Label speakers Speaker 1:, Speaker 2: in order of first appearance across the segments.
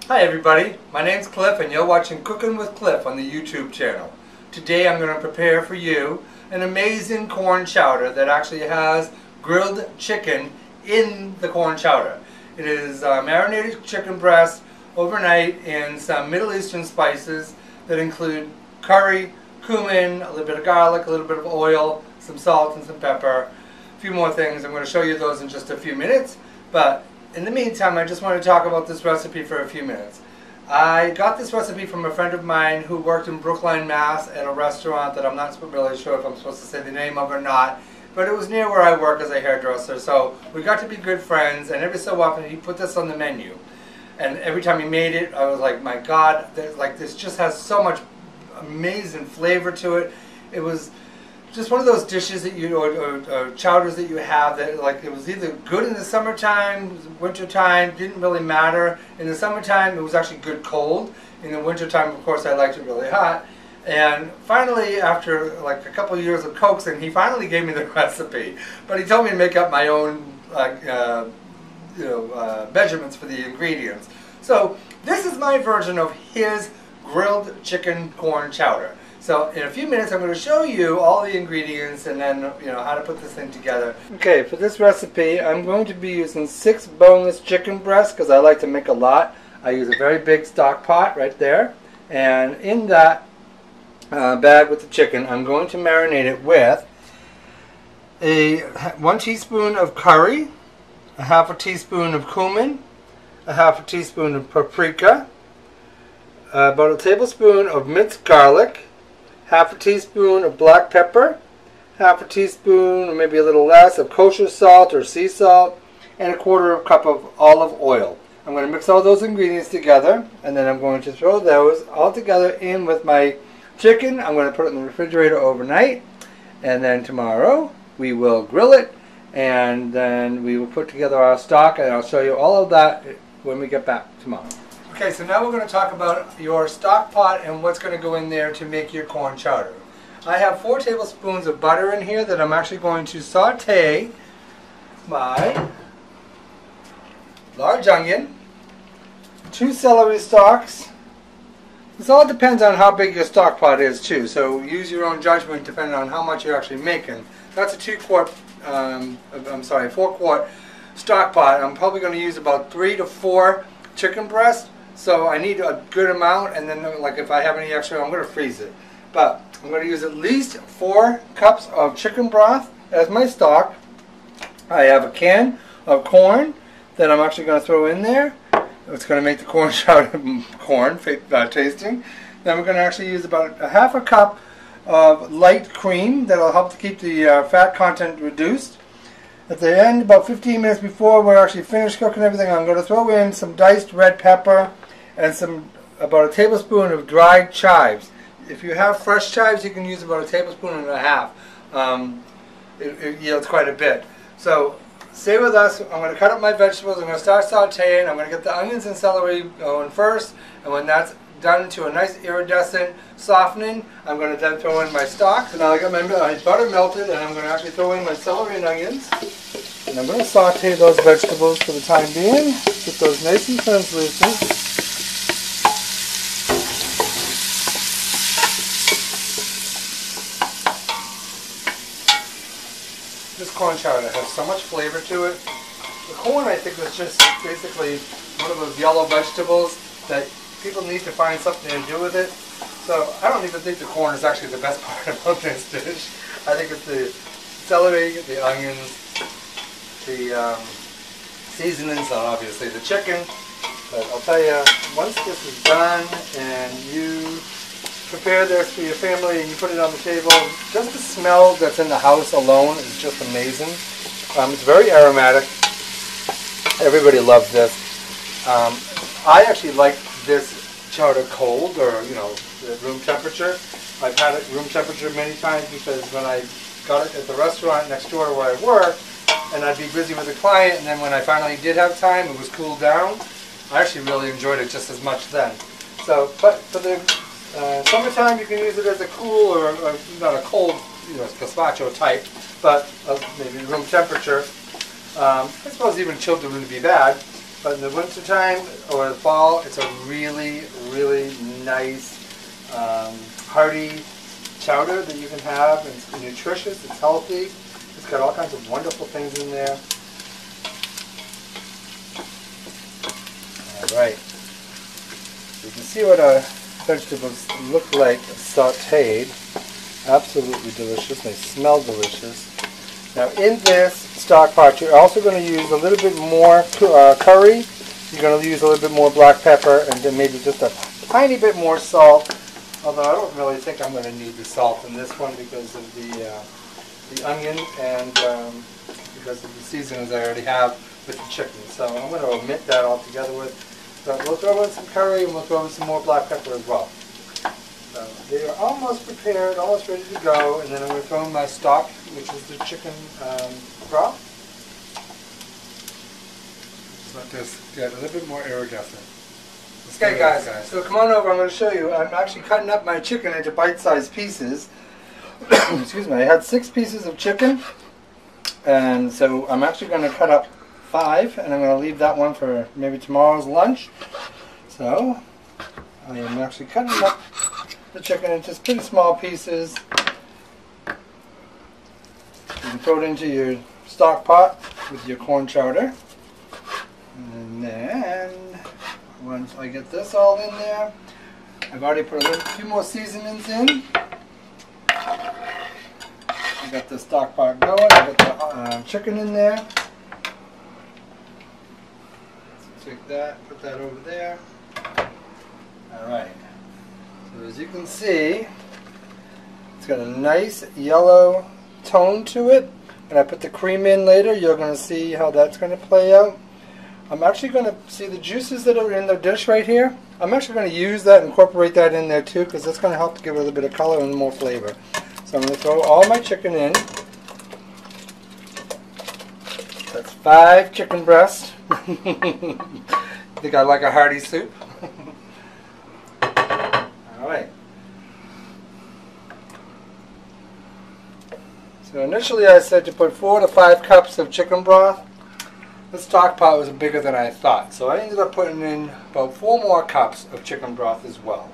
Speaker 1: Hi everybody, my name's Cliff and you're watching Cooking with Cliff on the YouTube channel. Today I'm going to prepare for you an amazing corn chowder that actually has grilled chicken in the corn chowder. It is marinated chicken breast overnight in some Middle Eastern spices that include curry, cumin, a little bit of garlic, a little bit of oil, some salt and some pepper, a few more things. I'm going to show you those in just a few minutes, but in the meantime, I just want to talk about this recipe for a few minutes. I got this recipe from a friend of mine who worked in Brookline, Mass. At a restaurant that I'm not really sure if I'm supposed to say the name of or not, but it was near where I work as a hairdresser, so we got to be good friends, and every so often he put this on the menu. And every time he made it, I was like, my God, this just has so much amazing flavor to it. It was just one of those dishes that you, or chowders that you have that, like, it was either good in the summertime, wintertime, didn't really matter. In the summertime, it was actually good cold. In the wintertime, of course, I liked it really hot. And finally, after like a couple of years of coaxing, he finally gave me the recipe. But he told me to make up my own, measurements for the ingredients. So this is my version of his grilled chicken corn chowder. So in a few minutes I'm going to show you all the ingredients and then how to put this thing together. Okay, for this recipe I'm going to be using 6 boneless chicken breasts because I like to make a lot. I use a very big stock pot right there, and in that bag with the chicken I'm going to marinate it with 1 teaspoon of curry, a half a teaspoon of cumin, a half a teaspoon of paprika, about a tablespoon of minced garlic, half a teaspoon of black pepper, half a teaspoon or maybe a little less of kosher salt or sea salt, and a 1/4 cup of olive oil. I'm going to mix all those ingredients together, and then I'm going to throw those all together in with my chicken. I'm going to put it in the refrigerator overnight, and then tomorrow we will grill it, and then we will put together our stock, and I'll show you all of that when we get back tomorrow. Okay, so now we're going to talk about your stock pot and what's going to go in there to make your corn chowder. I have 4 tablespoons of butter in here that I'm actually going to saute my large onion, 2 celery stalks. This all depends on how big your stock pot is too, so use your own judgment depending on how much you're actually making. That's a 4-quart stock pot. I'm probably going to use about 3 to 4 chicken breasts. So I need a good amount, and then like if I have any extra, I'm going to freeze it. But I'm going to use at least 4 cups of chicken broth as my stock. I have a can of corn that I'm actually going to throw in there. It's going to make the corn chowder corn tasting. Then we're going to actually use about a half a cup of light cream that will help to keep the fat content reduced. At the end, about 15 minutes before we're actually finished cooking everything, I'm going to throw in some diced red pepper and about a tablespoon of dried chives. If you have fresh chives, you can use about a tablespoon and a half. It yields quite a bit. So stay with us. I'm going to cut up my vegetables. I'm going to start sauteing. I'm going to get the onions and celery going first, and when that's done to a nice iridescent softening, I'm going to then throw in my stock. So now I got my butter melted, and I'm going to actually throw in my celery and onions. And I'm going to saute those vegetables for the time being. Get those nice and translucent. This corn chowder has so much flavor to it. The corn, I think, is just basically one of those yellow vegetables that people need to find something to do with it. So I don't even think the corn is actually the best part about this dish. I think it's the celery, the onions, the seasonings, and obviously the chicken. But I'll tell you, once this is done and you prepare this for your family and you put it on the table, just the smell that's in the house alone is just amazing. It's very aromatic. Everybody loves this. I actually like this chowder cold, or at room temperature. I've had it room temperature many times because when I got it at the restaurant next door where I work, and I'd be busy with a client, and then when I finally did have time, it was cooled down. I actually really enjoyed it just as much then. So, but for the summertime, you can use it as a cool or not a cold, gazpacho type, but maybe room temperature. I suppose even chilled wouldn't be bad. But in the winter time or the fall, it's a really, really nice, hearty chowder that you can have. And it's nutritious, it's healthy. It's got all kinds of wonderful things in there. Alright. You can see what our vegetables look like sauteed. Absolutely delicious. They smell delicious. Now in this stock pot, you're also going to use a little bit more curry. You're going to use a little bit more black pepper, and then maybe just a tiny bit more salt. Although I don't really think I'm going to need the salt in this one because of the onion and because of the seasonings I already have with the chicken. So I'm going to omit that altogether with. So we'll throw in some curry and we'll throw in some more black pepper as well. So they are almost prepared, almost ready to go, and then I'm going to throw in my stock, which is the chicken broth. Just let this get a little bit more iridescent. Okay guys, so come on over, I'm going to show you. I'm actually cutting up my chicken into bite-sized pieces. Excuse me, I had 6 pieces of chicken, and so I'm actually going to cut up 5, and I'm going to leave that one for maybe tomorrow's lunch. So I am actually cutting up the chicken into pretty small pieces. You can throw it into your stock pot with your corn chowder, and then once I get this all in there, I've already put a few more seasonings in. I got the stock pot going. I got the chicken in there. So take that, put that over there. Alright. So as you can see, it's got a nice yellow tone to it. When I put the cream in later, you're going to see how that's going to play out. I'm actually going to see the juices that are in the dish right here. I'm actually going to use that and incorporate that in there too, because that's going to help to give it a little bit of color and more flavor. So I'm going to throw all my chicken in. That's 5 chicken breasts. I think I like a hearty soup. Alright. So initially I said to put 4 to 5 cups of chicken broth. The stock pot was bigger than I thought, so I ended up putting in about 4 more cups of chicken broth as well.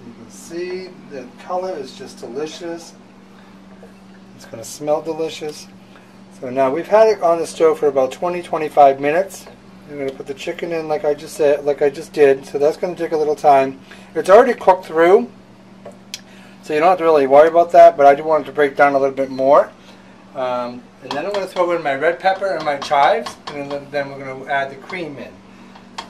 Speaker 1: You can see the color is just delicious. It's going to smell delicious. So now we've had it on the stove for about 20-25 minutes. I'm going to put the chicken in like I just did, so that's going to take a little time. It's already cooked through, so you don't have to really worry about that, but I do want it to break down a little bit more. And then I'm going to throw in my red pepper and my chives, and then we're going to add the cream in.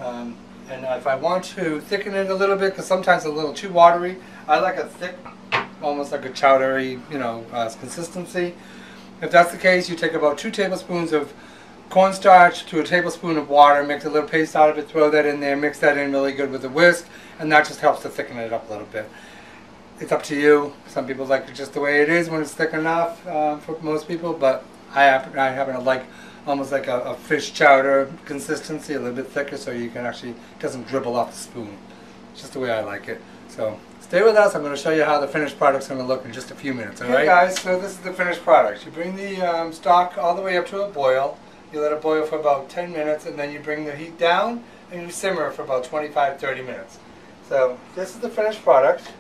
Speaker 1: And if I want to thicken it a little bit, because sometimes it's a little too watery, I like a thick, almost like a chowdery, consistency. If that's the case, you take about 2 tablespoons of cornstarch to a tablespoon of water, mix a little paste out of it, throw that in there, mix that in really good with a whisk, and that just helps to thicken it up a little bit. It's up to you. Some people like it just the way it is when it's thick enough for most people, but I happen to like almost like a fish chowder consistency, a little bit thicker, so you can actually, it doesn't dribble off the spoon. It's just the way I like it. So stay with us. I'm going to show you how the finished product's going to look in just a few minutes. All right, guys. So this is the finished product. You bring the stock all the way up to a boil. You let it boil for about 10 minutes, and then you bring the heat down and you simmer for about 25-30 minutes. So this is the finished product.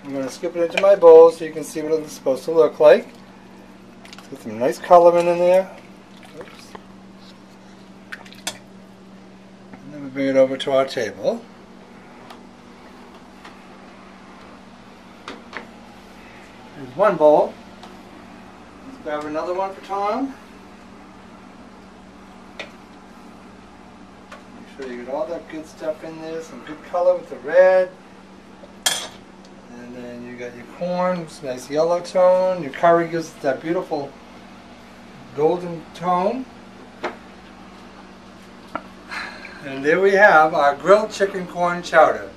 Speaker 1: I'm going to scoop it into my bowl so you can see what it's supposed to look like. Get some nice coloring in there. Oops. And then we bring it over to our table. There's one bowl. Let's grab another one for Tom. Make sure you get all that good stuff in there. Some good color with the red. And then you got your corn, it's a nice yellow tone. Your curry gives it that beautiful golden tone. And there we have our grilled chicken corn chowder.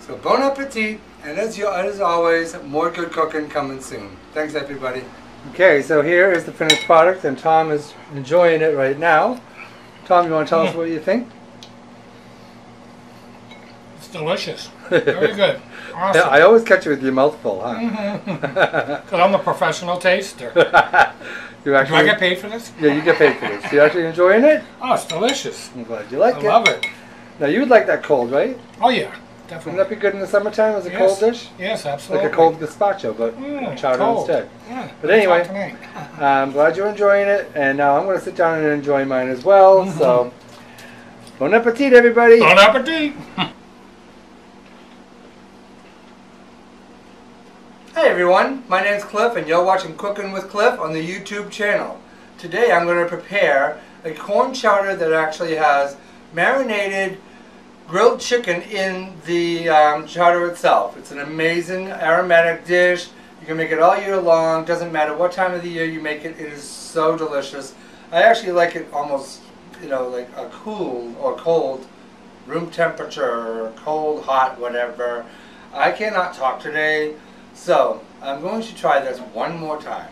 Speaker 1: So bon appetit, and as always, more good cooking coming soon. Thanks everybody. Okay, so here is the finished product, and Tom is enjoying it right now. Tom, you want to tell us what you think?
Speaker 2: It's delicious. Very good. Awesome.
Speaker 1: I always catch you with your mouth full, huh?
Speaker 2: Because I'm the professional taster.
Speaker 1: You actually,
Speaker 2: Do I get paid for this?
Speaker 1: Yeah, you get paid for this. You actually enjoying it?
Speaker 2: Oh, it's delicious.
Speaker 1: I'm glad you like it.
Speaker 2: I love it.
Speaker 1: Now, you would like that cold, right?
Speaker 2: Oh, yeah.
Speaker 1: Wouldn't
Speaker 2: Definitely.
Speaker 1: that be good in the summertime as a cold dish?
Speaker 2: Yes, absolutely.
Speaker 1: Like a cold gazpacho, but chowder
Speaker 2: cold.
Speaker 1: instead.
Speaker 2: Yeah,
Speaker 1: But anyway, I'm glad you're enjoying it, and now I'm going to sit down and enjoy mine as well. So, bon appetit, everybody!
Speaker 2: Bon appetit!
Speaker 1: Hey everyone, my name's Cliff, and you're watching Cooking with Cliff on the YouTube channel. Today I'm going to prepare a corn chowder that actually has marinated grilled chicken in the chowder itself. It's an amazing aromatic dish. You can make it all year long. Doesn't matter what time of the year you make it. It is so delicious. I actually like it almost, you know, like a cool or cold, room temperature, cold, hot, whatever. I cannot talk today, so I'm going to try this one more time.